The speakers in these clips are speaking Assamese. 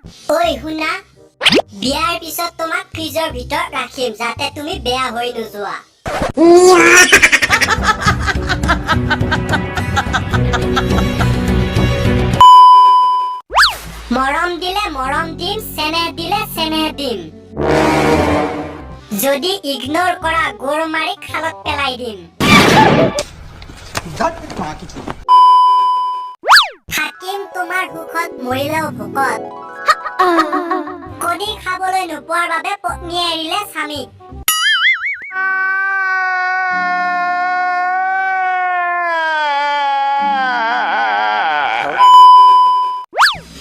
ঐ শুনা, বিয়াৰ পিছত তোমাক ফ্ৰিজৰ ভিতৰত ৰাখিম যাতে তুমি বেয়া হৈ নোযোৱা। মৰম দিলে মৰম দিম, চেনেহ দিলে চেনেহ দিম। যদি ইগনোৰ কৰা গোৰ মাৰি খালত পেলাই দিম। থাকিম তোমাৰ সুখত মৰিলেও ভোকত। কণী খাবলৈ নোপোৱাৰ বাবে পত্নীয়ে এৰিলে স্বামীক।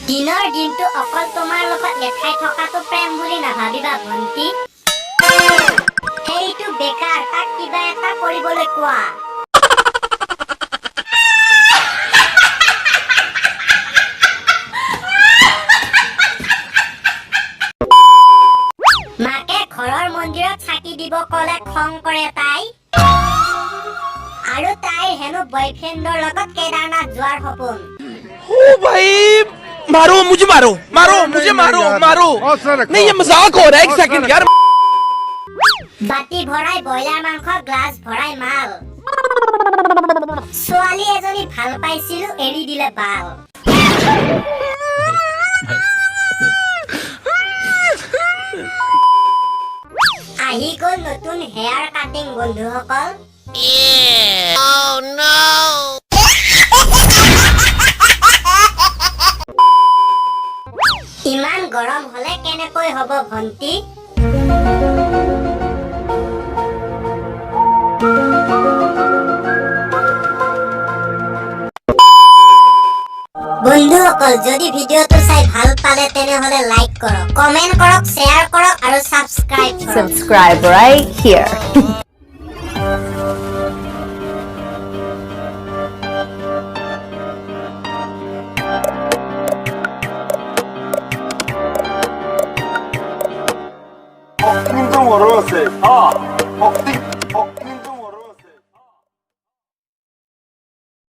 দিনৰ দিনটো অকল তোমাৰ লগত লেঠাই থকাটো প্ৰেম বুলি নাভাবিবা ভণ্টি। সেইটো বেকাৰ, তাক কিবা এটা কৰিবলৈ কোৱা। মাকে ঘৰৰ মন্দিৰত চাকি দিব ক'লে খং কৰে তাই। আৰু তাইৰ হেনো বয়ফ্ৰেণ্ডৰ লগত কেদাৰনাথ যোৱাৰ সপোন। ओ भाई मारो मुझे, मारो मारो मुझे, मारो मारो। नहीं ये मजाक हो रहा है, एक सेकंड यार। বাটি ভৰাই ব্ৰইলাৰ মাংস, গ্লাছ ভৰাই মাল। ছোৱালী এজনী ভাল পাইছিলো, এৰি দিলে বাল। আহি গ'ল নতুন হেয়াৰ কাটিং বন্ধুসকল। ইমান গৰম হলে কেনেকৈ হ'ব ভণ্টি? বন্ধুসকল, যদি ভিডিঅ'টো চাই ভাল পালে তেনেহলে লাইক কৰক, কমেন্ট কৰক, শ্বেয়াৰ কৰক আৰু সাবস্ক্ৰাইব কৰক। Subscribe right here. 좀 어려웠어요. 아,